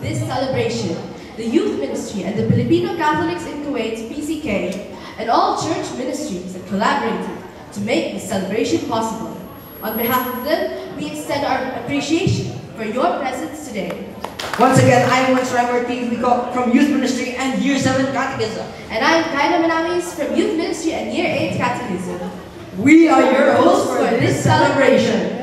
this celebration, the Youth Ministry and the Filipino Catholics in Kuwait, PCK, and all church ministries that collaborated to make this celebration possible. On behalf of them, we extend our appreciation for your presence today. Once again, I am Wes Martin from Youth Ministry and Year 7 Catechism. And I am Kaina Manamis from Youth Ministry and Year 8 Catechism. We are your hosts for this celebration.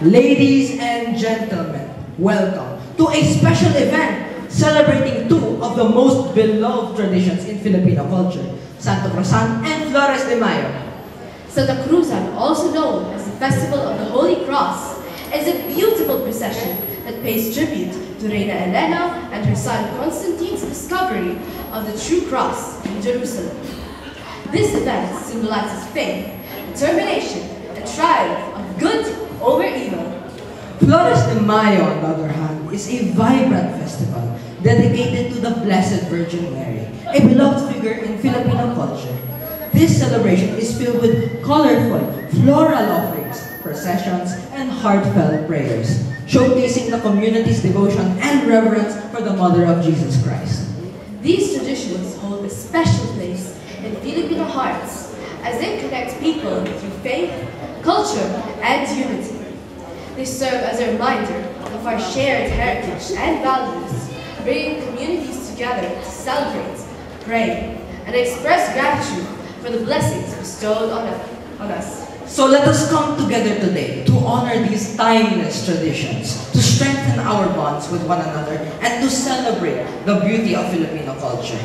Ladies and gentlemen, welcome to a special event celebrating two of the most beloved traditions in Filipino culture, Santo Cruzan and Flores de Mayo. Santa Cruzan, also known as the Festival of the Holy Cross, is a beautiful procession that pays tribute to Reina Elena and her son Constantine's discovery of the true cross in Jerusalem. This event symbolizes faith, determination, and triumph of good over evil. Flores de Mayo, on the other hand, is a vibrant festival dedicated to the Blessed Virgin Mary, a beloved figure in Filipino culture. This celebration is filled with colorful, floral offerings, processions, and heartfelt prayers, showcasing the community's devotion and reverence for the Mother of Jesus Christ. These traditions hold a special place in Filipino hearts as they connect people through faith, culture, and unity. They serve as a reminder of our shared heritage and values, bringing communities together to celebrate, pray, and express gratitude for the blessings bestowed on us. So let us come together today to honor these timeless traditions, to strengthen our bonds with one another, and to celebrate the beauty of Filipino culture.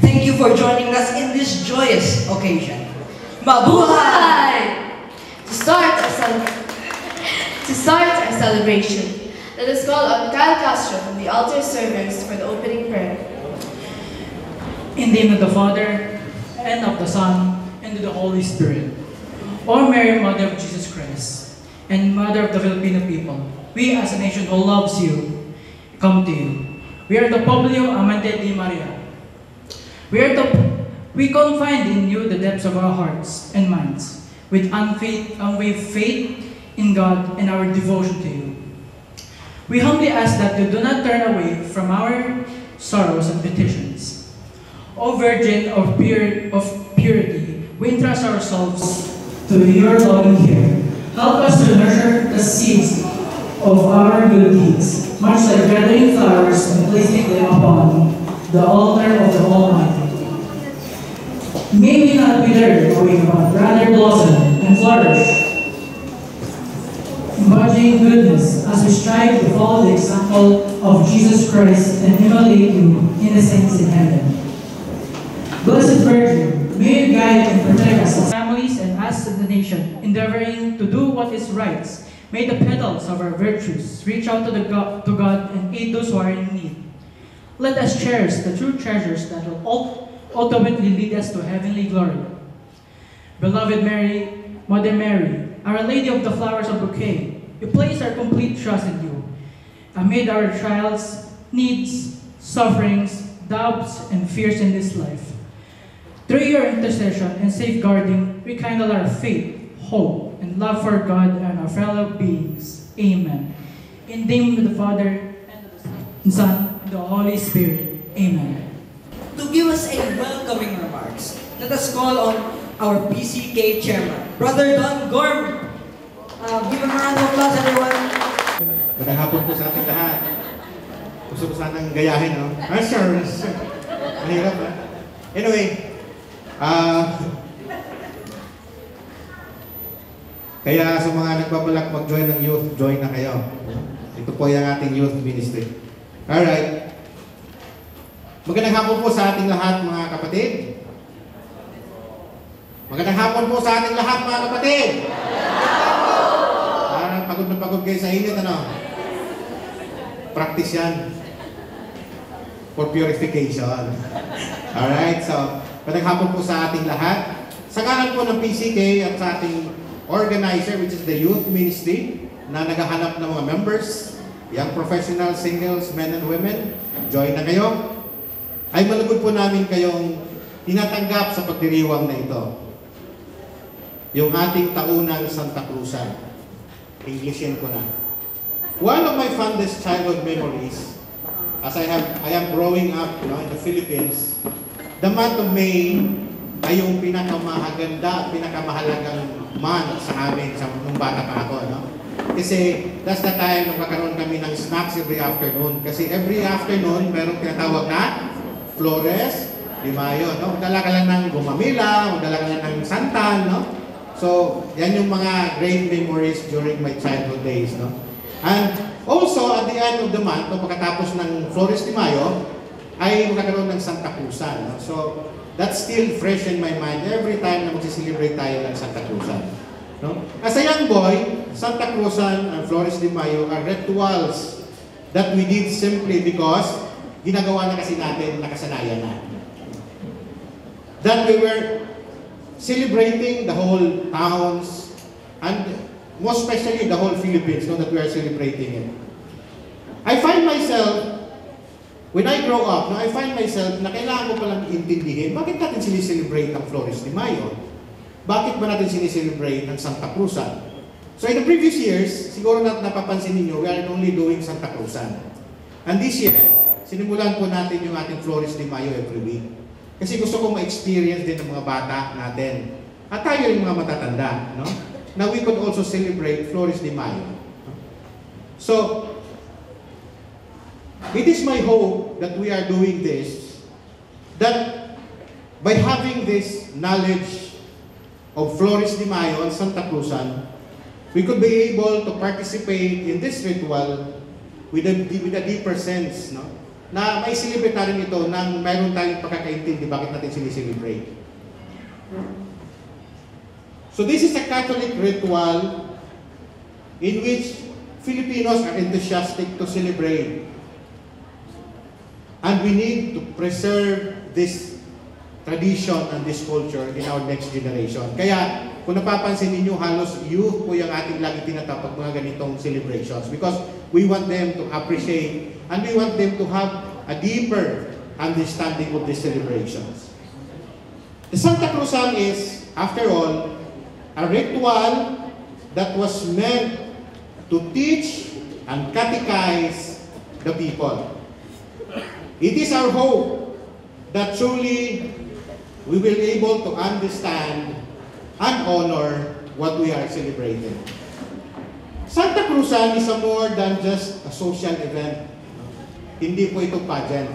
Thank you for joining us in this joyous occasion. Mabuhay! To start our celebration, let us call on Kyle Castro from the altar servers for the opening prayer. In the name of the Father, and of the Son, and of the Holy Spirit. O Mary, Mother of Jesus Christ, and Mother of the Filipino people, we as a nation who loves you, come to you. We are the Pueblo Amante de Maria. We confide in you the depths of our hearts and minds, with unwavering faith in God and our devotion to you. We humbly ask that you do not turn away from our sorrows and petitions. O Virgin of purity, we entrust ourselves to your loving care. Help us to nurture the seeds of our good deeds, much like gathering flowers and placing them upon the altar of the Almighty. May we not wither away, but rather blossom and flourish, embodying goodness as we strive to follow the example of Jesus Christ and emulate you in the saints in heaven. Blessed Virgin, may you guide and protect us as families and us as a nation, endeavoring to do what is right. May the petals of our virtues reach out to God and aid those who are in need. Let us cherish the true treasures that will ultimately lead us to heavenly glory. Beloved Mary, Mother Mary, Our Lady of the Flowers of Bouquet, we place our complete trust in you. Amid our trials, needs, sufferings, doubts, and fears in this life, through your intercession and safeguarding, we kindle our faith, hope, and love for God and our fellow beings. Amen. In the name of the Father, and of the Son, and the Holy Spirit. Amen. To give us a welcoming remarks, let us call on our PCK chairman, Brother Don Gorm. Give him a round of applause, everyone. Magandang hapon po sa ating lahat. Gusto ko sanang gayahin, no? Sure. Mahirap, ha? Anyway, kaya sa mga nagbabalak mag-join ng youth, join na kayo. Ito po yung ating youth ministry. Alright. Magandang hapon po sa ating lahat, mga kapatid. Magandang hapon po sa ating lahat, mga kapatid. Pagod na pagod kayo sa init, ano? Practice yan. For purification. Alright, so, magandang hapon po sa ating lahat. Sa ngalan po ng PCK at sa ating organizer, which is the youth ministry, na naghahanap ng mga members, young professionals, singles, men and women, join na kayo. Ay malugod po namin kayong tinatanggap sa pagdiriwang na ito. Yung ating taunang Santa Cruzan. Englishin ko na. One of my fondest childhood memories, as I am growing up, in the Philippines, the month of May ay yung pinakamahalagang month sa amin nung bata pa ako, no? Kasi that's the time nung kakaroon kami ng snacks every afternoon. Kasi every afternoon, merong tinatawag na Flores de Mayo, no? Magdala ka lang ng gumamila, magdala ka lang ng santan, no? So, yan yung mga great memories during my childhood days, no? And also, at the end of the month, no, pagkatapos ng Flores de Mayo, ay magkakaroon ng Santa Cruzan, no? So, that's still fresh in my mind every time na magsiselebrate tayo ng Santa Cruzan, no? As a young boy, Santa Cruzan and Flores de Mayo are rituals that we did simply because ginagawa na kasi natin, nakasanayan na. That we were celebrating the whole towns and most especially the whole Philippines, no, that we are celebrating it. I find myself, when I grow up, no, I find myself na kailangan ko palang intindihin, bakit natin sinicelebrate ang Flores de Mayo? Bakit ba natin sinicelebrate ang Santa Cruzan? So in the previous years, siguro napapansin ninyo, we are only doing Santa Cruzan. And this year, sinimulan po natin yung ating Flores de Mayo every week. Kasi gusto kong ma-experience din ng mga bata natin. At tayo yung mga matatanda, no? Na we could also celebrate Flores de Mayo. So, it is my hope that we are doing this, that by having this knowledge of Flores de Mayo and Santa Cruzan, we could be able to participate in this ritual with a deeper sense, no? Na may celebrate natin ito nang mayroon tayong pagkakaintindi bakit natin sinicelebrate. So this is a Catholic ritual in which Filipinos are enthusiastic to celebrate. And we need to preserve this tradition and this culture in our next generation. Kaya, kung napapansin ninyo, halos youth po yung ating lagi tinatapag mga ganitong celebrations because we want them to appreciate and we want them to have a deeper understanding of these celebrations. The Santa Cruzan is, after all, a ritual that was meant to teach and catechize the people. It is our hope that truly we will be able to understand and honor what we are celebrating. Santa Cruzan is a more than just a social event. Hindi po ito pageant.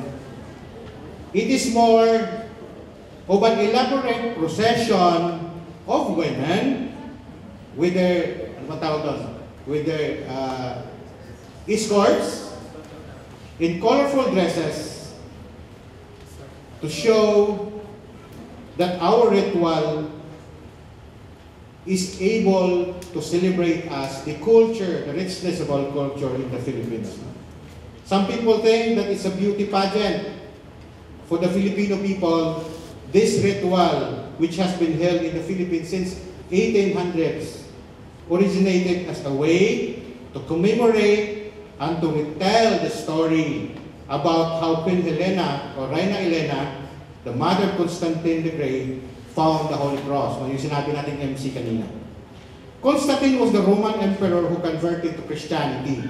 It is more of an elaborate procession of women with their, ano tawag doon? With their escorts in colorful dresses to show that our ritual is able to celebrate us the culture, the richness of our culture in the Philippines. Some people think that it's a beauty pageant. For the Filipino people, this ritual, which has been held in the Philippines since 1800s, originated as a way to commemorate and to retell the story about how Queen Helena or Reina Elena, the mother of Constantine the Great, found the Holy Cross. Yung sinabi natin MC kanina. Constantine was the Roman emperor who converted to Christianity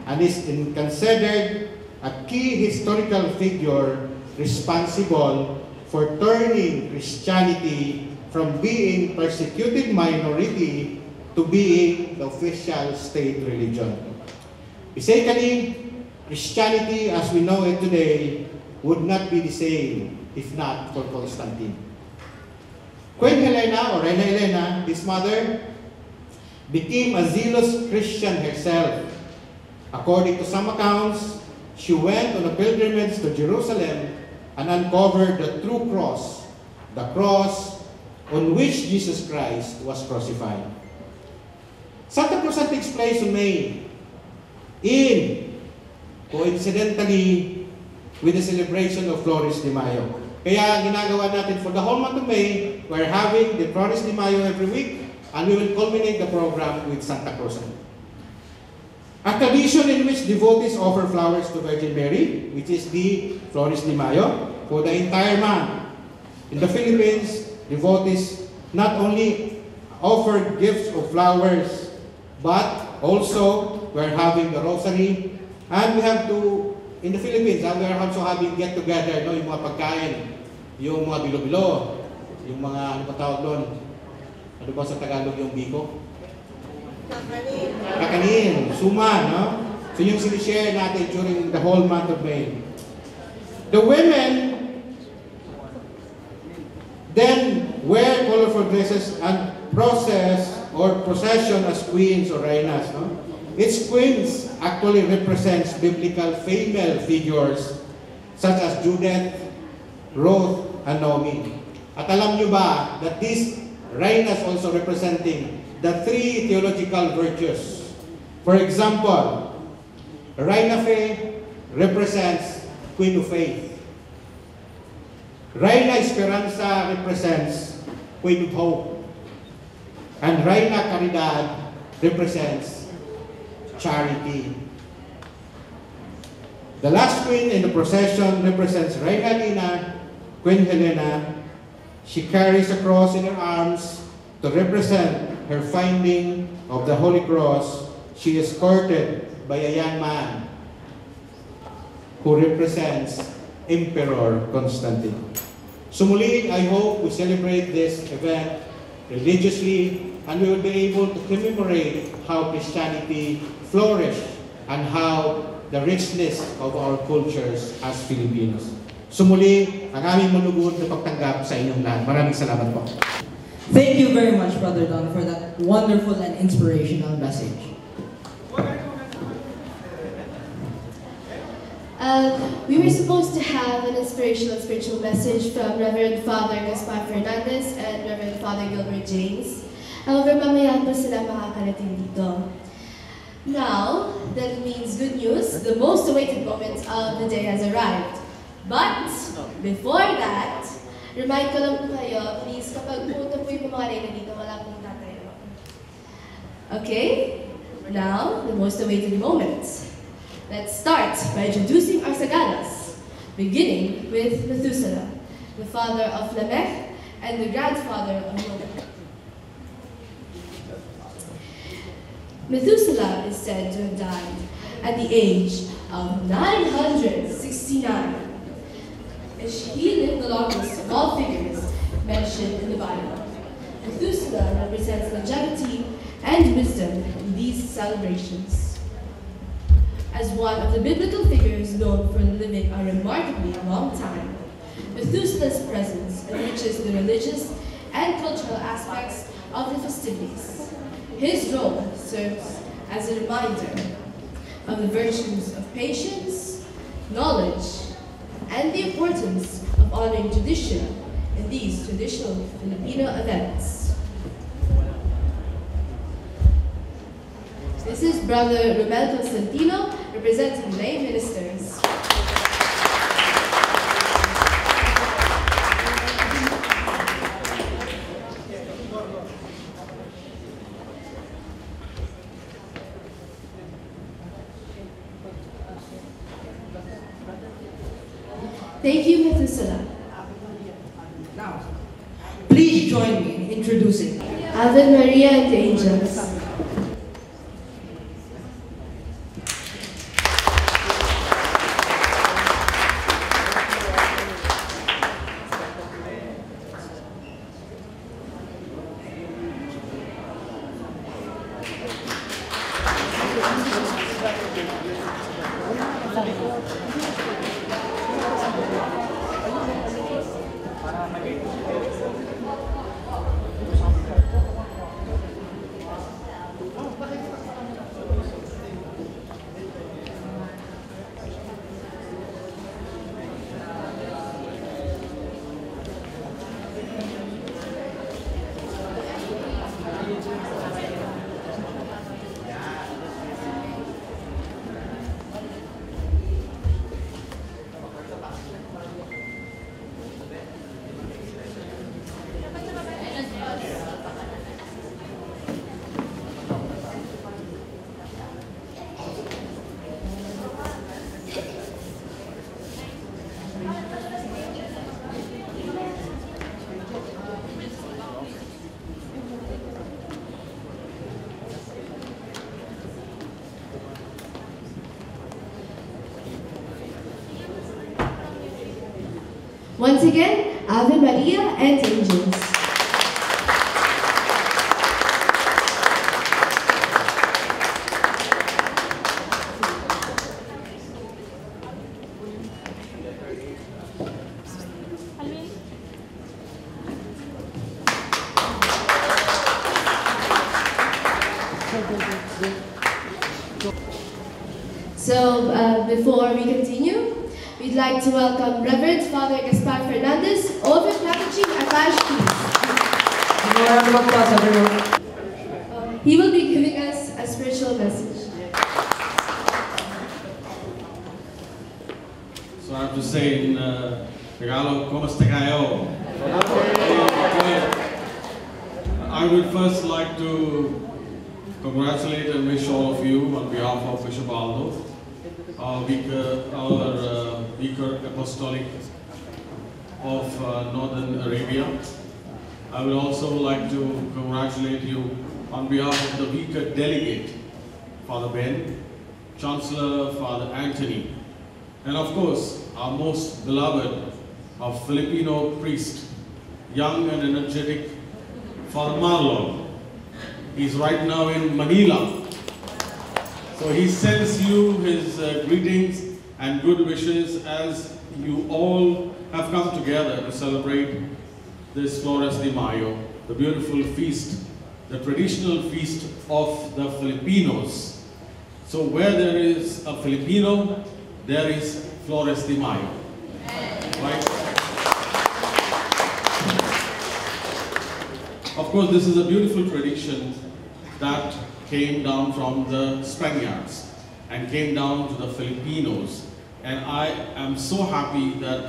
and is considered a key historical figure responsible for turning Christianity from being persecuted minority to being the official state religion. Basically, Christianity as we know it today would not be the same if not for Constantine. Queen Helena or Reina Elena, his mother, became a zealous Christian herself. According to some accounts, she went on a pilgrimage to Jerusalem and uncovered the true cross, the cross on which Jesus Christ was crucified. Santa Cruzan takes place in May, coincidentally with the celebration of Flores de Mayo. Kaya ginagawa natin for the whole month of May, we're having the Flores de Mayo every week, and we will culminate the program with Santa Cruzan. A tradition in which devotees offer flowers to Virgin Mary, which is the Flores de Mayo, for the entire month. In the Philippines, devotees not only offer gifts of flowers, but Also, we're having the rosary. And we have to, in the Philippines, we are also having get-together, no, yung mga pagkain, yung mga bilo-bilo, yung mga, ano ba tawag doon? Ano ba sa Tagalog yung biko? Kakanin, suma, no? So yung sinishare natin during the whole month of May. The women then wear colorful dresses and procession as queens or reinas, no? Its queens actually represents biblical female figures such as Judith, Ruth, and Naomi. At alam nyo ba that these reinas also representing the three theological virtues? For example, Reina Fe represents Queen of Faith. Reina Esperanza represents Queen of Hope. And Reina Caridad represents charity. The last queen in the procession represents Reina Lina, Queen Helena. She carries a cross in her arms to represent her finding of the Holy Cross. She is escorted by a young man who represents Emperor Constantine. So muli, I hope we celebrate this event religiously and we will be able to commemorate how Christianity flourished and how the richness of our cultures as Filipinos. So muli, ang aming manugod na pagtanggap sa inyong lahat. Maraming salamat po. Thank you very much, Brother Don, for that wonderful and inspirational message. We were supposed to have an inspirational spiritual message from Reverend Father Gaspar Fernandez and Reverend Father Gilbert James. However, mamaya po sila makakarating dito. Now, that means good news. The most awaited moment of the day has arrived. But, before that, remind ko lang po kayo, please, kapag pumunta po yung mga reyna dito, wala pong tatayo. Okay? Now, the most awaited moment. Let's start by introducing our Sagalas, beginning with Methuselah, the father of Lamech and the grandfather of Noah. Methuselah is said to have died at the age of 969. He lived the longest of all figures mentioned in the Bible. Methuselah represents longevity and wisdom in these celebrations. As one of the biblical figures known for living a remarkably long time, Methuselah's presence enriches the religious and cultural aspects of the festivities. His role serves as a reminder of the virtues of patience, knowledge, and the importance of honoring tradition in these traditional Filipino events. This is Brother Romel Constantino, representing lay ministers. Thank you, Methuselah. Now, please join me in introducing Ave Maria and the angels. Once again, Ave Maria and angels. So, before we continue, we'd like to welcome Reverend Father Gaspar Fernandez, over Capuchin Apache, please. He will be giving us a spiritual message. So I have to say in Tagalog, "Kumusta kayo?" I would first like to congratulate and wish all of you on behalf of Bishop Aldo, our Vicar Apostolic of Northern Arabia. I would also like to congratulate you on behalf of the Vicar Delegate, Father Ben, Chancellor Father Anthony, and of course our most beloved of Filipino priest, young and energetic Father Marlon. He's right now in Manila. So he sends you his greetings and good wishes as you all have come together to celebrate this Flores de Mayo, the beautiful feast, the traditional feast of the Filipinos. So where there is a Filipino, there is Flores de Mayo. Right? Of course, this is a beautiful tradition that came down from the Spaniards and came down to the Filipinos. And I am so happy that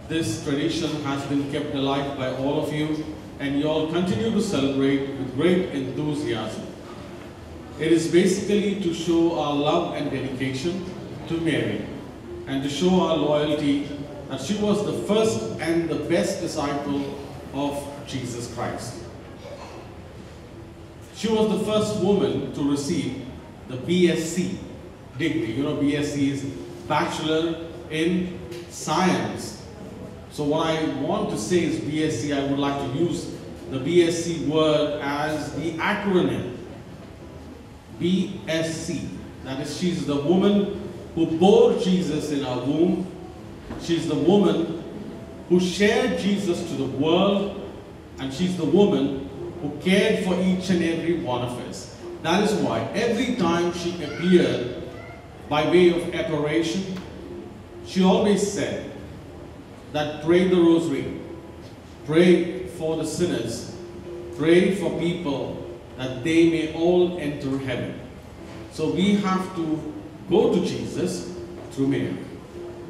this tradition has been kept alive by all of you, and you all continue to celebrate with great enthusiasm. It is basically to show our love and dedication to Mary, and to show our loyalty that she was the first and the best disciple of Jesus Christ. She was the first woman to receive the BSc degree. You know, BSc is Bachelor in Science. So what I want to say is BSc, I would like to use the BSc word as the acronym. BSc. That is, she's the woman who bore Jesus in her womb. She's the woman who shared Jesus to the world. And she's the woman who cared for each and every one of us. That is why every time she appeared by way of apparition, she always said that pray the rosary, pray for the sinners, pray for people that they may all enter heaven. So we have to go to Jesus through Mary.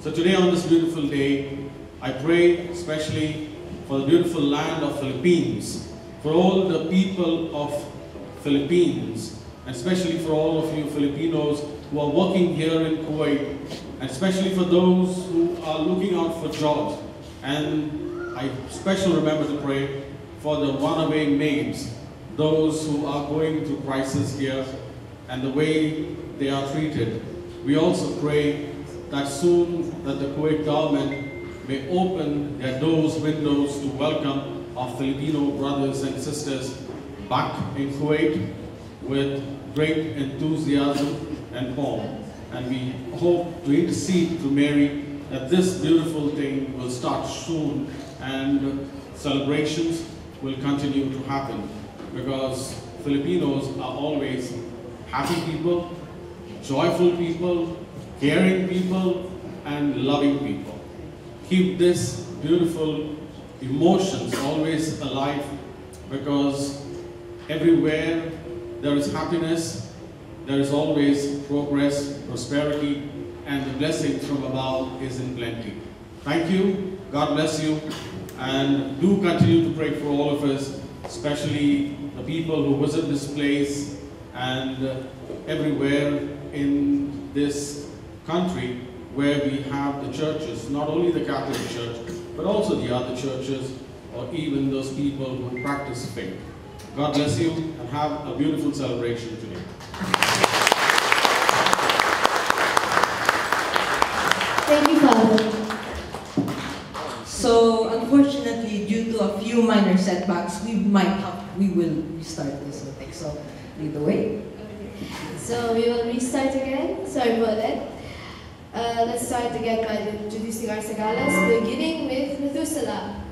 So today on this beautiful day, I pray especially for the beautiful land of Philippines, for all the people of Philippines, and especially for all of you Filipinos who are working here in Kuwait, and especially for those who are looking out for jobs. And I especially remember to pray for the runaway maids, those who are going through crisis here, and the way they are treated. We also pray that soon that the Kuwait government may open their doors, windows to welcome our Filipino brothers and sisters back in Kuwait with great enthusiasm and pomp. And we hope to intercede to Mary that this beautiful thing will start soon and celebrations will continue to happen, because Filipinos are always happy people, joyful people, caring people, and loving people. Keep this beautiful emotions always alive, because everywhere there is happiness, there is always progress, prosperity, and the blessing from above is in plenty. Thank you, God bless you, and do continue to pray for all of us, especially the people who visit this place and everywhere in this country where we have the churches, not only the Catholic Church, but also the other churches, or even those people who practice faith. God bless you, and have a beautiful celebration today. Thank you, Father. due to a few minor setbacks, we will restart this thing. So, lead the way. So we will restart again. Sorry about that. Let's start again by introducing our Sagalas, beginning with Methuselah.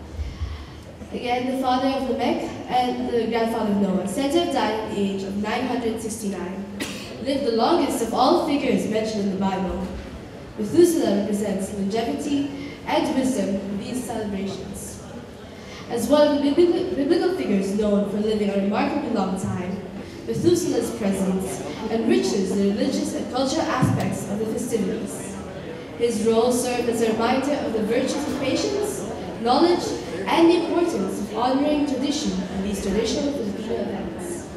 Again, the father of Lamech and the grandfather of Noah, said to have died at the age of 969. Lived the longest of all figures mentioned in the Bible. Methuselah represents longevity and wisdom in these celebrations. As one of the biblical figures known for living a remarkably long time, Methuselah's presence enriches the religious and cultural aspects of the festivities. His role served as a reminder of the virtues of patience, knowledge, and the importance of honoring tradition in these traditional Filipino events.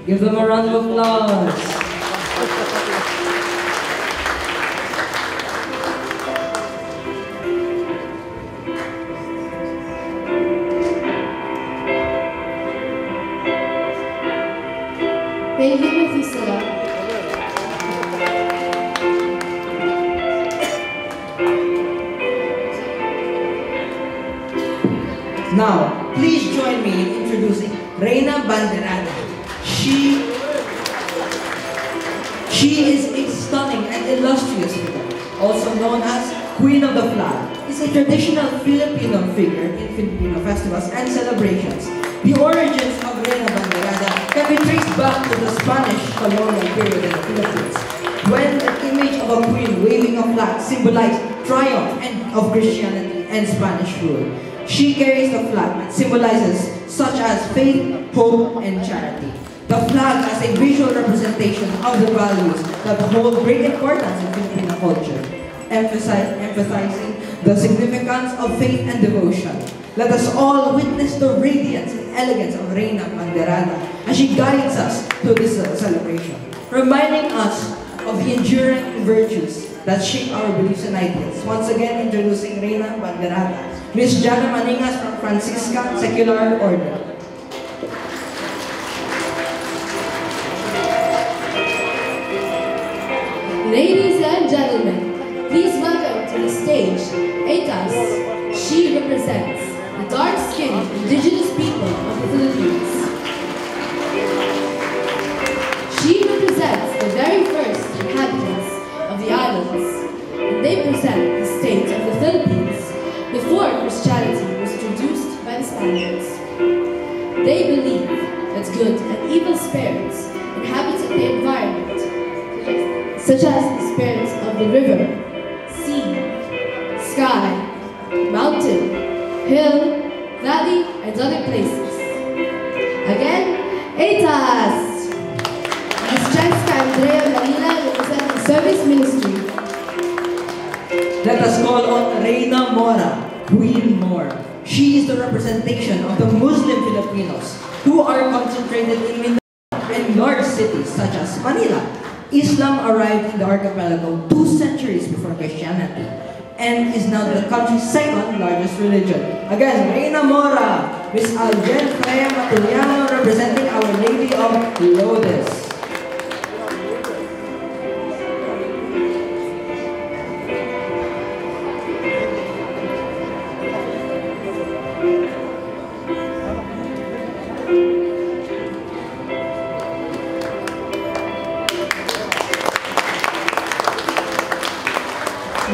Give them a round of applause. Thank you, Methuselah. Now, please join me in introducing Reyna Banderada. She is a stunning and illustrious figure, also known as Queen of the Flag. Is a traditional Filipino figure in Filipino festivals and celebrations. The origins of Reyna Banderada can be traced back to the Spanish colonial period in the Philippines, when the image of a queen waving a flag symbolized triumph of Christianity and Spanish rule. She carries the flag that symbolizes such as faith, hope, and charity. The flag as a visual representation of the values that hold great importance in Filipino culture, emphasizing the significance of faith and devotion. Let us all witness the radiance and elegance of Reyna Banderada as she guides us through this celebration, reminding us of the enduring virtues that shape our beliefs and ideals. Once again, introducing Reyna Banderada, Miss Jana Maningas from Franciscan Secular Order. Ladies and gentlemen, please welcome to the stage Etas. She represents the dark-skinned indigenous people of the Philippines. She represents the very first inhabitants of the islands, and they present the state of the Philippines before Christianity was introduced by the Spaniards. They believe that good and evil spirits inhabit the environment, such as the spirits of the river, sea, sky, mountain, hill, valley, and other places. Again, Etas! Ms. Jessica Andrea Manila representing Service Ministry. Let us call on Reyna Mora, Queen Mora. She is the representation of the Muslim Filipinos who are concentrated in Mindanao and large cities such as Manila. Islam arrived in the archipelago 2 centuries before Christianity and is now the country's second largest religion. Again, Reyna Mora, Miss Aljen Freya Matuliano representing Our Lady of Lourdes.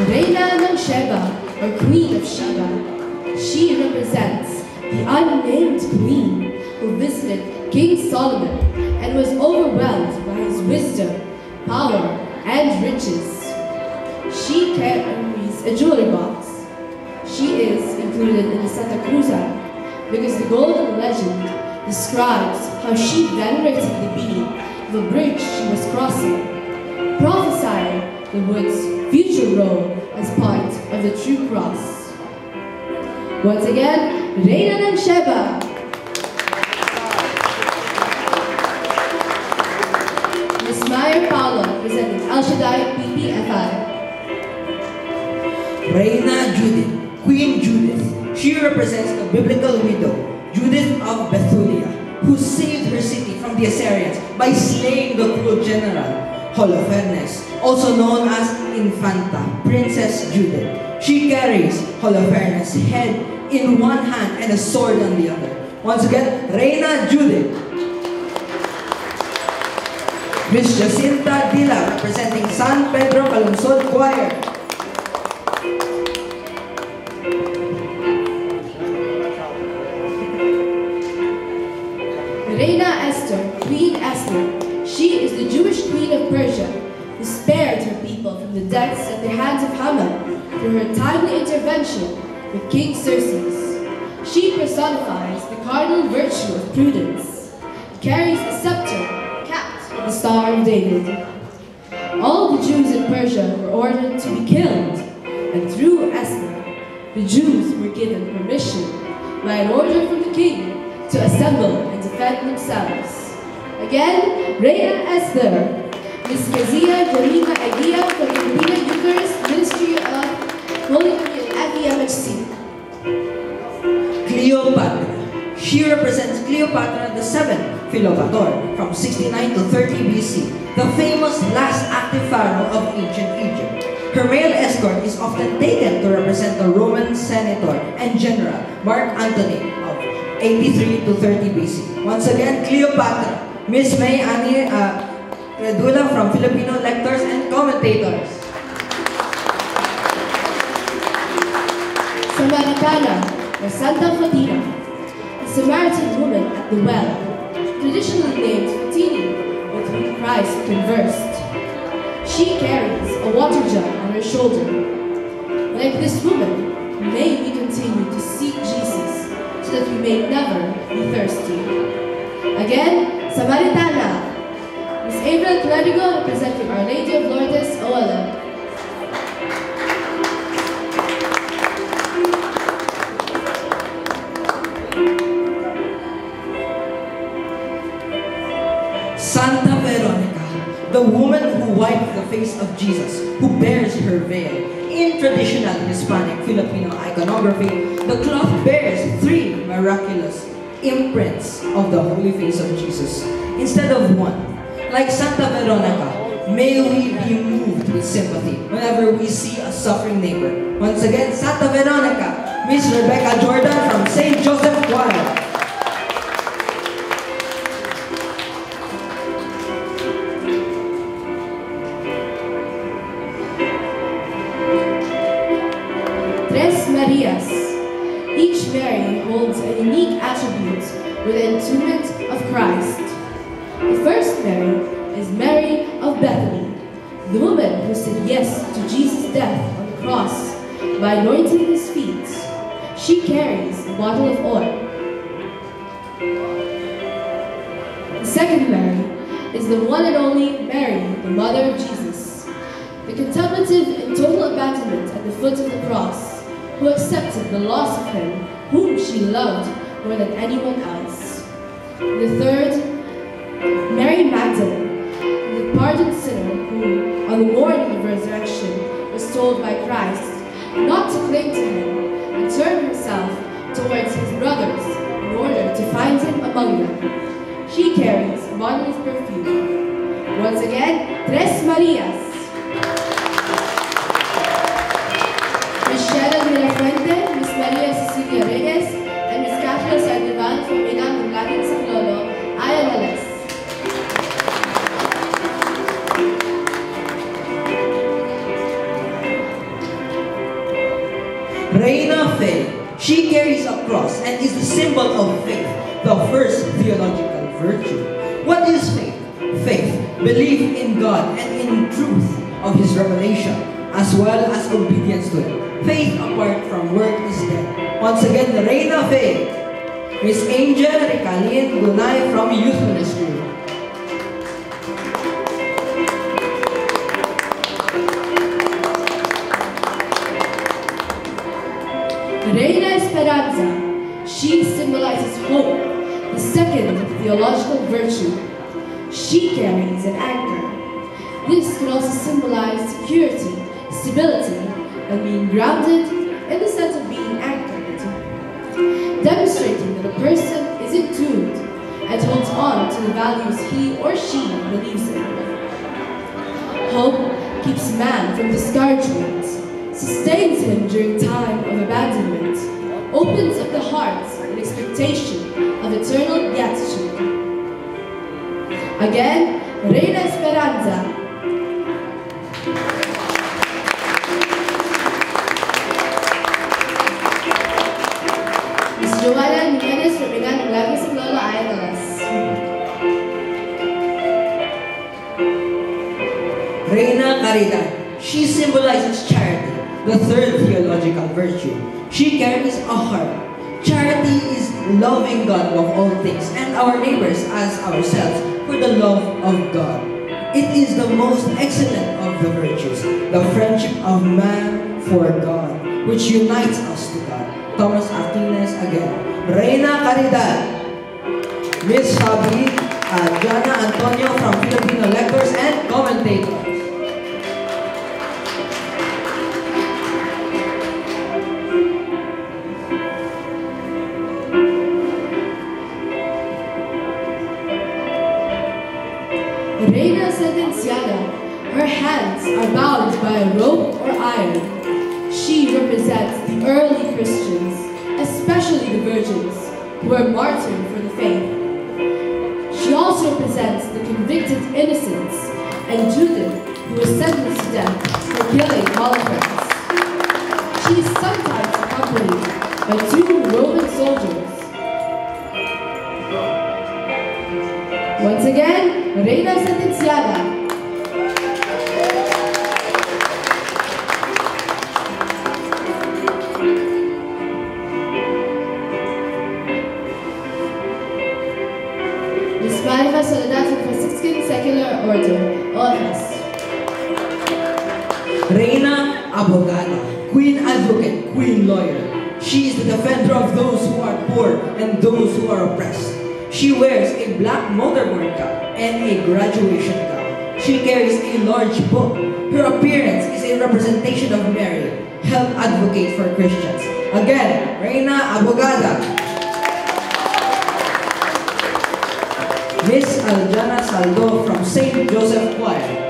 Reyna ng Sheba, or Queen of Sheba. She represents the unnamed queen who visited King Solomon and was overwhelmed by his wisdom, power, and riches. She carries a jewelry box. She is included in the Santa Cruzan because the golden legend describes how she venerated the beam of a bridge she was crossing, prophesying the wood's future role as part of the true cross. Once again, Reyna ng Sheba. Ms. Meyer Paolo, presenting El Shaddai PPFI. Reyna Judith, Queen Judith. She represents the biblical widow, Judith of Bethulia, who saved her city from the Assyrians by slaying the cruel general Holofernes, also known as Infanta, Princess Judith. She carries Holofernes' head in one hand and a sword on the other. Once again, Reina Judith. Miss Jacinta Dila, representing San Pedro Calungsod Choir. Reina Esther, Queen Esther. She is the Jewish queen of Persia, who spared her people from the deaths at the hands of Haman through her timely intervention with King Xerxes. She personifies the cardinal virtue of prudence, carries a scepter capped with the Star of David. All the Jews in Persia were ordered to be killed, and through Esther, the Jews were given permission by an order from the king to assemble and defend themselves. Again, Reina Esther, Miss Kezia Jamila Aguia from the Filipino Eucharist Ministry of Holy Communion at the MHC. Cleopatra. She represents Cleopatra VII Philopator from 69 to 30 BC, the famous last active pharaoh of ancient Egypt. Her male escort is often taken to represent the Roman senator and general Mark Antony of 83 to 30 BC. Once again, Cleopatra. Miss May Ani Redula from Filipino lectors and commentators. Samaritana, or Santa Fatima, a Samaritan woman at the well, traditionally named Fatini, with whom Christ conversed. She carries a water jug on her shoulder. Like this woman, may we continue to seek Jesus so that we may never be thirsty. Again, Samaritana, Miss April Clerigo, representing Our Lady of Lourdes, OLM. Santa Veronica, the woman who wiped the face of Jesus, who bears her veil. In traditional Hispanic Filipino iconography, the cloth bears 3 miraculous imprints of the holy face of Jesus instead of one. Like Santa Veronica, may we be moved with sympathy whenever we see a suffering neighbor. Once again, Santa Veronica, Miss Rebecca Jordan from St. Joseph Choir. Tres Marias. Each Mary holds a unique attribute with the entombment of Christ. The first Mary is Mary of Bethany, the woman who said yes to Jesus' death on the cross by anointing his feet. She carries a bottle of oil. The second Mary is the one and only Mary, the mother of Jesus, the contemplative and total abandonment at the foot of the cross, who accepted the loss of him whom she loved more than anyone else. The third, Mary Magdalene, the pardoned sinner who, on the morning of resurrection, was told by Christ not to cling to him and turn herself towards his brothers in order to find him among them. She carries a bottle of perfume. Once again, Tres Marias. Miss Sharon de la Fuente, Miss Maria Cecilia Reyes, and Miss Catherine Sandoval from Inang Latin Saklolo, ILLS. Reina Faye. She carries a cross and is the symbol of faith, the first theological virtue. What is faith? Faith, belief in God and in truth of His revelation, as well as obedience to it. Faith apart from work is dead. Once again, Reina Faye. Miss Angel Recalin Gunay from Youth Ministry. Reina Esperanza. She symbolizes hope, the second theological virtue. She carries an anchor. This can also symbolize security, stability, and being grounded in the sense of being anchored, demonstrating that a person is in tune and on to the values he or she believes in. Hope keeps man from discouragement, sustains him during time of abandonment, opens up the heart in expectation of eternal beatitude. Again, Reina Esperanza. Ms. Joanna Jimenez, representative ng Lagos of Lolo Ayatolas. Reina Caridad. She symbolizes charity, the third theological virtue. She carries a heart. Charity is loving God above all things and our neighbors as ourselves for the love of God. It is the most excellent of the virtues, the friendship of man for God, which unites us to God. Thomas Aquinas again. Reina Caridad. Miss Fabi, Jana Antonio from Filipino Lectors and Commentators. Reina Sentenciada. Her hands are bound by a rope or iron. She represents the early Christians, especially the virgins, who were martyred for the faith. She also represents the convicted innocents and Judith, who was sentenced to death for killing Holocaust. She is sometimes accompanied by 2 Roman soldiers. Once again, Reina Sentenciada. Miss Marifa Soledad from Franciscan Secular Order, OFS. Reina Abogada, Queen Advocate, Queen Lawyer. She is the defender of those who are poor and those who are oppressed. She wears a black motorboard cap and a graduation gown. She carries a large book. Her appearance is a representation of Mary, help advocate for Christians. Again, Reina Abogada. Miss Aljana Saldo from St. Joseph Choir.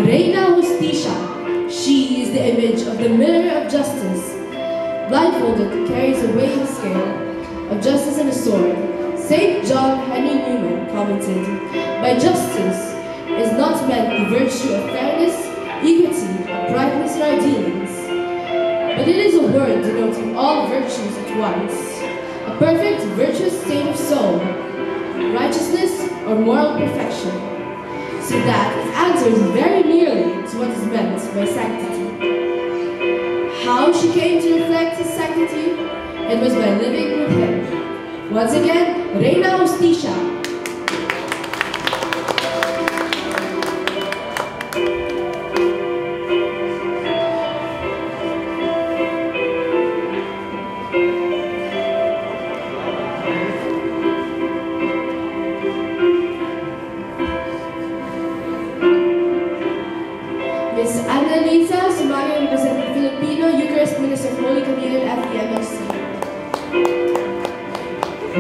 Reina Justicia. She is the image of the mirror of justice. Blindfolded, carries a weighing scale of justice and a sword. St. John Henry Newman commented, "By justice is not meant the virtue of fairness, equity, uprightness in our dealings, but it is a word denoting all virtues at once, a perfect, virtuous state of soul, righteousness or moral perfection, so that it answers very nearly to what is meant by sanctity." How she came to reflect his sanctity? It was by living with him. Once again, Reina Justicia. Ms. Annalisa Sumario, representing Filipino Eucharist Minister of Holy Communion at the MLC.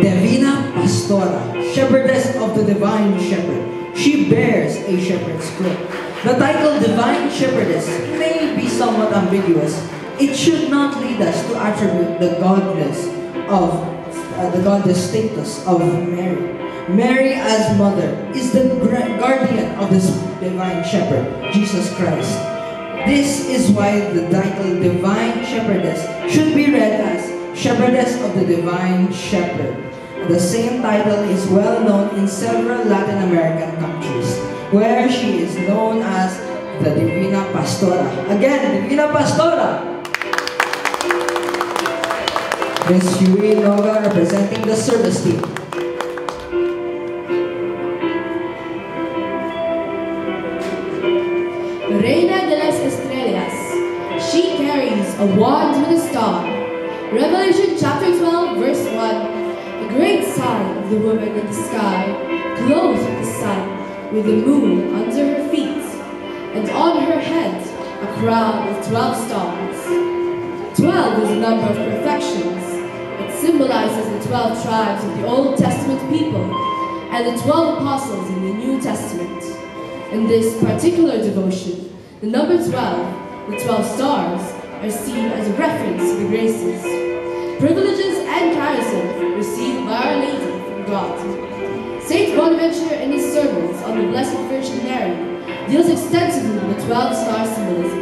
Divina Pastora, Shepherdess of the Divine Shepherd. She bears a shepherd's cloak. The title Divine Shepherdess may be somewhat ambiguous. It should not lead us to attribute the godless status of Mary. Mary as mother is the guardian of this divine shepherd, Jesus Christ. This is why the title Divine Shepherdess should be read as Shepherdess of the Divine Shepherd. The same title is well known in several Latin American countries, where she is known as the Divina Pastora. Again, Divina Pastora! Ms. Yui Noga, representing the service team. Reina de las Estrellas. She carries a wand with a star. Revelation chapter 12, verse 1. The great sign of the woman in the sky, clothed with the sun, with the moon under her feet, and on her head a crown of 12 stars. 12 is a number of perfections. It symbolizes the 12 tribes of the Old Testament people and the 12 apostles in the New Testament. In this particular devotion, the number 12, the 12 stars, are seen as a reference to the graces, privileges, and charism received by Our Lady from God. Saint Bonaventure, in his sermons on the Blessed Virgin Mary, deals extensively with the 12-star symbolism.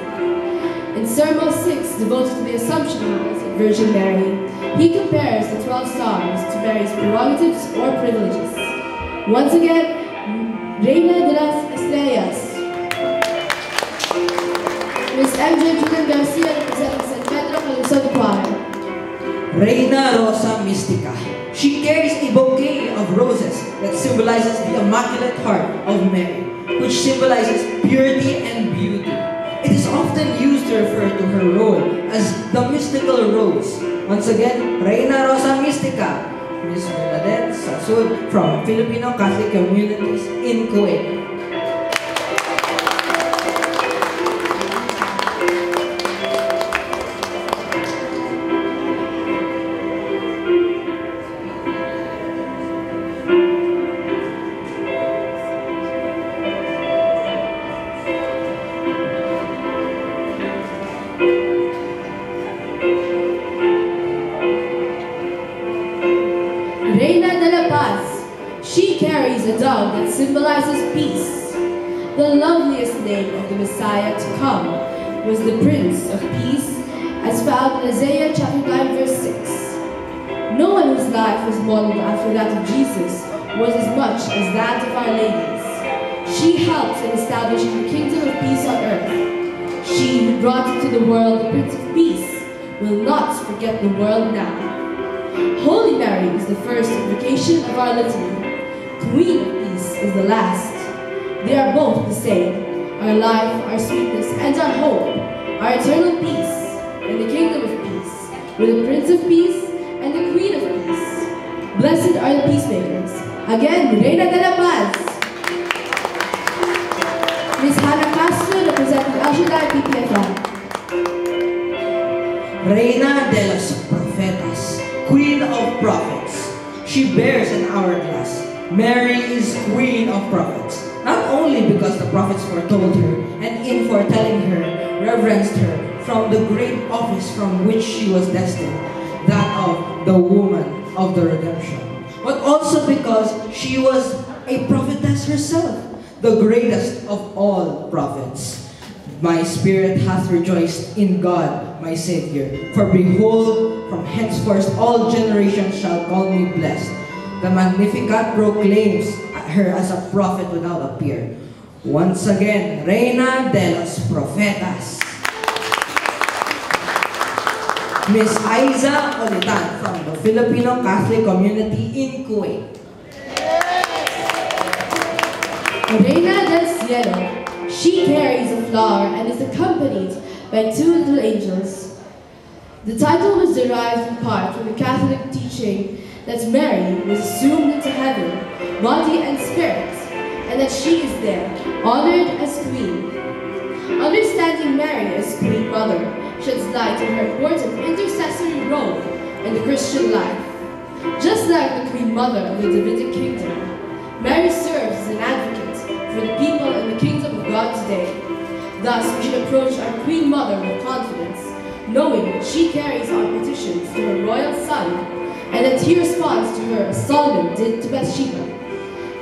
In Sermon 6, devoted to the Assumption of the Blessed Virgin Mary, he compares the 12 stars to Mary's prerogatives or privileges. Once again, Reina de las Estrellas. Miss MJ Julian Garcia representing San Pedro Calusod Choir. Reina Rosa Mystica. She carries a bouquet of roses that symbolizes the Immaculate Heart of Mary, which symbolizes purity and beauty. It is often used to refer to her role as the mystical rose. Once again, Reina Rosa Mystica, Miss Bernadette Sasud from Filipino Catholic Communities in Kuwait. Reina de la Paz. She carries a dove that symbolizes peace. The loveliest name of the Messiah to come was the Prince of Peace, as found in Isaiah chapter 9, verse 6. No one whose life was modeled after that of Jesus was as much as that of Our Lady's. She helped in establishing the kingdom of peace on earth. She who brought into the world the Prince of Peace will not forget the world now. Holy Mary is the first invocation of our litany. Queen of Peace is the last. They are both the same. Our life, our sweetness, and our hope, our eternal peace, and the kingdom of peace, with the Prince of Peace and the Queen of Peace. Blessed are the peacemakers. Again, Reina de la Paz. Miss Hannah Castro, representing El Shaddai PPFI. Reina de los Profetas, Queen of Prophets. She bears an hourglass. Mary is Queen of Prophets, not only because the prophets foretold her and in foretelling her, reverenced her from the great office from which she was destined, that of the woman of the redemption, but also because she was a prophetess herself, the greatest of all prophets. My spirit hath rejoiced in God, my Savior. For behold, from henceforth all generations shall call me blessed. The Magnificat proclaims her as a prophet without a peer. Once again, Reina de los Profetas. Miss Aiza Olitan from the Filipino Catholic Community in Kuwait. Reina del Cielo. She carries a flower and is accompanied by two little angels. The title was derived in part from the Catholic teaching that Mary was assumed into heaven, body and spirit, and that she is there, honored as queen. Understanding Mary as Queen Mother sheds light on her important intercessory role in the Christian life. Just like the Queen Mother of the Davidic kingdom, Mary serves as an advocate for the people in the kingdom of God today. Thus, we should approach our Queen Mother with confidence, knowing that she carries our petitions to her royal son, and that he responds to her as Solomon did to Bathsheba.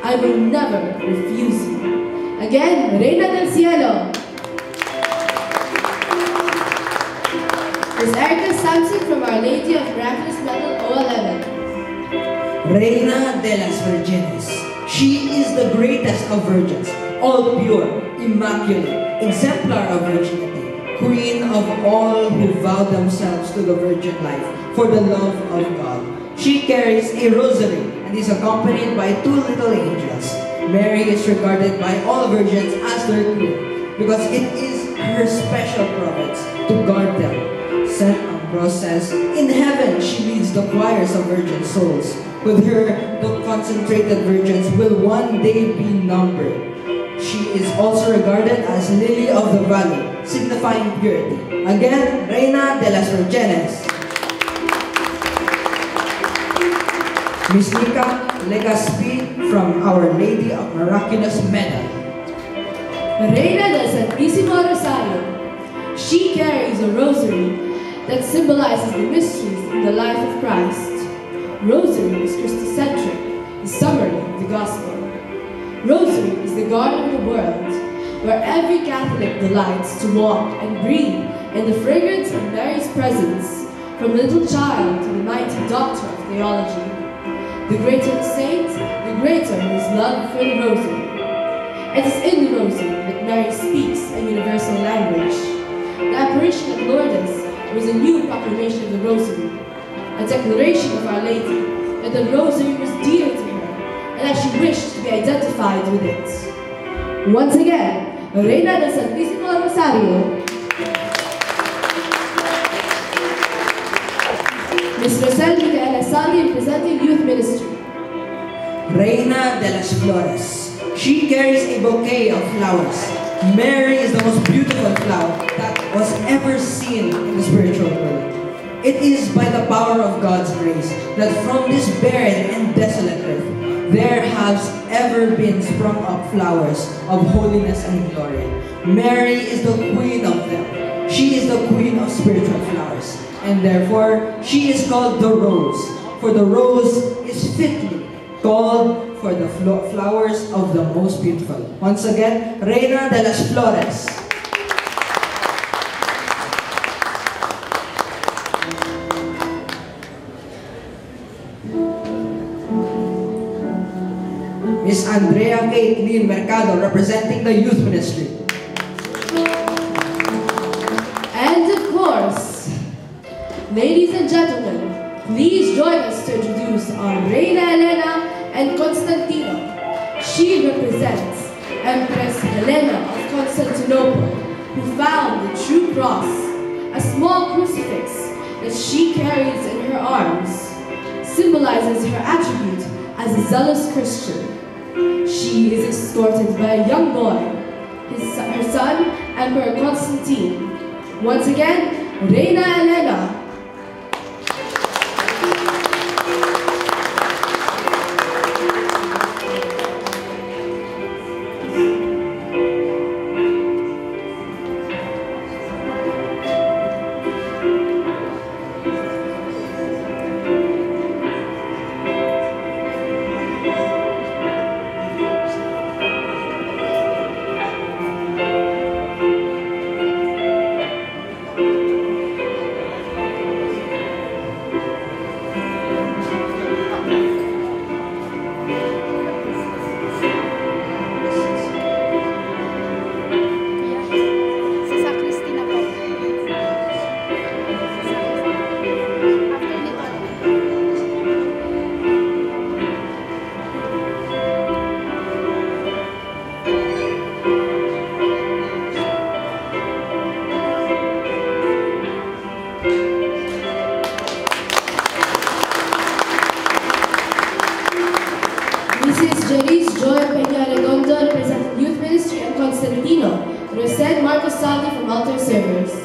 I will never refuse you. Again, Reina del Cielo. Miss Erica Sampson from Our Lady of Miraculous Medal 011. Reina de las Virgenes. She is the greatest of virgins, all pure, immaculate, exemplar of virginity, queen of all who vow themselves to the virgin life for the love of God. She carries a rosary and is accompanied by two little angels. Mary is regarded by all virgins as their queen because it is her special province to guard them, sent Rose says, in heaven she leads the choirs of virgin souls. With her, the concentrated virgins will one day be numbered. She is also regarded as Lily of the Valley, signifying purity. Again, Reina de las Virgenes. Miss Nika Legaspi from Our Lady of Miraculous Medal. Reina del Santísimo Rosario. She carries a rosary that symbolizes the mysteries in the life of Christ. Rosary is Christocentric, the summary of the Gospel. Rosary is the garden of the world, where every Catholic delights to walk and breathe in the fragrance of Mary's presence, from the little child to the mighty doctor of theology. The greater the saint, the greater his love for the Rosary. It is in the Rosary that Mary speaks a universal language. The apparition of Lourdes was a new proclamation of the Rosary, a declaration of Our Lady that the Rosary was dear to her and that she wished to be identified with it. Once again, Reina del Santísimo Rosario, Ms. Rosel Micaela Sali, presenting Youth Ministry. Reina de las Flores. She carries a bouquet of flowers. Mary is the most beautiful flower that was ever seen in the spiritual world. It is by the power of God's grace that from this barren and desolate earth there has ever been sprung up flowers of holiness and glory. Mary is the queen of them. She is the queen of spiritual flowers, and therefore she is called the rose, for the rose is fitly called for the flowers of the most beautiful. Once again, Reina de las Flores. Miss Andrea Caitlin Mercado, representing the Youth Ministry. And of course, ladies and gentlemen, please join us to introduce our Reina Elena and Constantino. She represents Empress Helena of Constantinople, who found the true cross, a small crucifix that she carries in her arms, symbolizes her attribute as a zealous Christian. She is escorted by a young boy, her son, Emperor Constantine. Once again, Reina Elena. Mrs. Jerice Joy Peña Redondo, representing Youth Ministry, and Constantino Rosed Marcos Saldi from Altar Servers.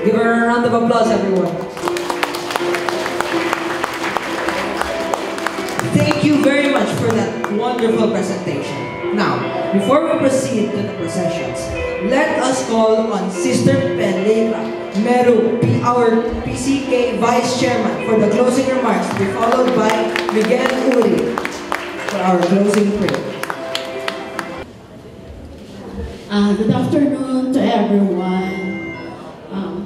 Give her a round of applause, everyone. Thank you very much for that wonderful presentation. Now, before we proceed to the processions, let us call on Sister Pelita Meru, our PCK Vice Chairman, for the closing remarks, to be followed by Miguel Uri for our closing prayer. Good afternoon to everyone.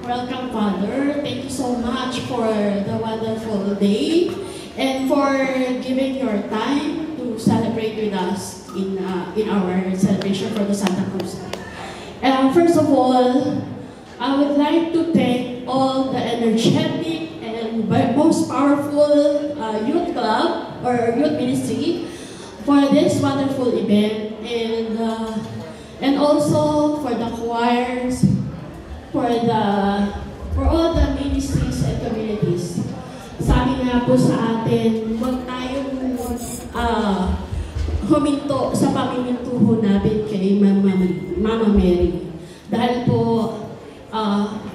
Welcome, Father. Thank you so much for the wonderful day and for giving your time to celebrate with us in our celebration for the Santa Cruz. First of all, I would like to thank all the energetic and most powerful youth club or youth ministry for this wonderful event, and also for the choirs, for all the ministries and communities. Sabi nga po sa atin, huwag tayong huminto sa pamimintuho natin kay Mama Mary. Dahil po,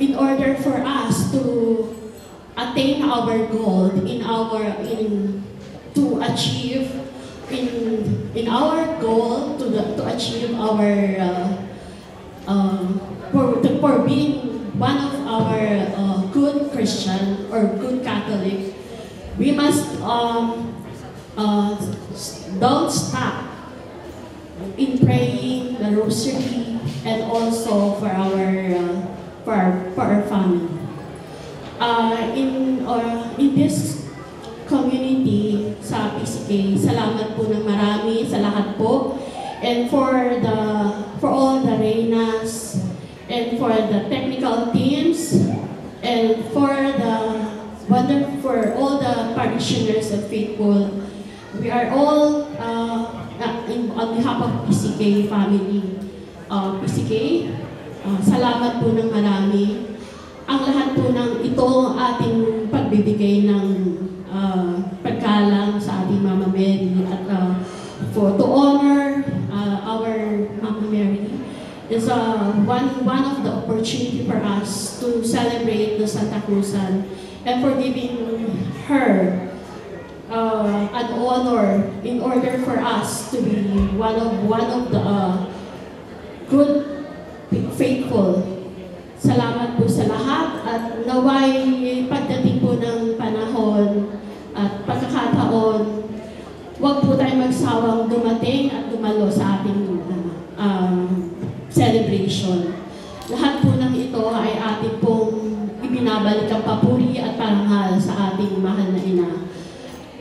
in order for us to attain our goal, to achieve our goal, to achieve our for being one of our good Christian or good Catholic, we must don't stop in praying the rosary and also for our family. In this community sa PCK, salamat po ng marami sa lahat po, and for all the Reynas, and for the technical teams, and for all the parishioners and faithful. We are all on behalf of PCK family. PCK, salamat po ng marami. Ang lahat po ng ito ating pagbibigay ng pagkalang sa ating Mama Mary at to honor our Mama Mary is one of the opportunity for us to celebrate the Santa Cruzan and for giving her an honor in order for us to be one of the good faithful. Salamat po sa lahat at naway pagdating po ng panahon at pagkakataon, huwag po tayong magsawang dumating at dumalo sa ating celebration. Lahat po ng ito ay ating pong ibinabalik ang papuri at parangal sa ating mahal na Ina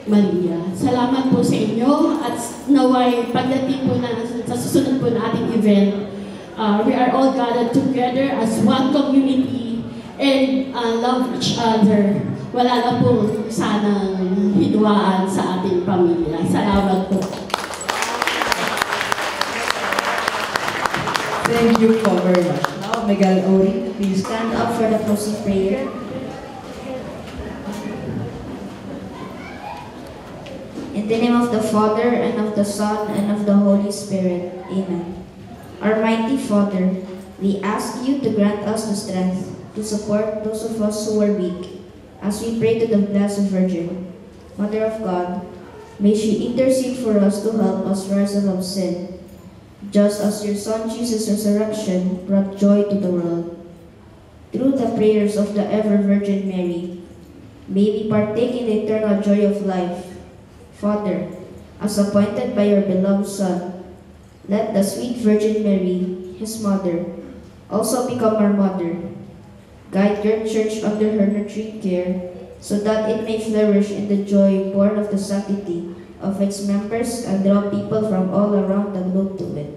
Maria. Salamat po sa inyo at naway pagdating po na sa susunod po na ating event, we are all gathered together as one community and love each other. Wala na po sanang hidwaan sa ating pamilya. Salamat po. Thank you so very much. Now, Miguel Uri, please Stand up for the closing prayer. In the name of the Father, and of the Son, and of the Holy Spirit. Amen. Our mighty Father, we ask you to grant us the strength to support those of us who are weak, as we pray to the Blessed Virgin, Mother of God. May she intercede for us to help us rise above sin, just as your Son Jesus' resurrection brought joy to the world. Through the prayers of the ever-Virgin Mary, may we partake in the eternal joy of life. Father, as appointed by your beloved Son, let the sweet Virgin Mary, his mother, also become our mother. Guide your church under her nurturing care, so that it may flourish in the joy born of the sanctity of its members and draw people from all around the globe to it.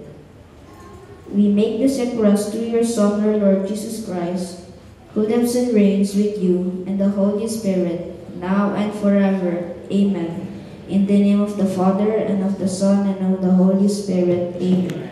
We make this request through your Son, our Lord Jesus Christ, who lives and reigns with you and the Holy Spirit, now and forever. Amen. In the name of the Father, and of the Son, and of the Holy Spirit. Amen.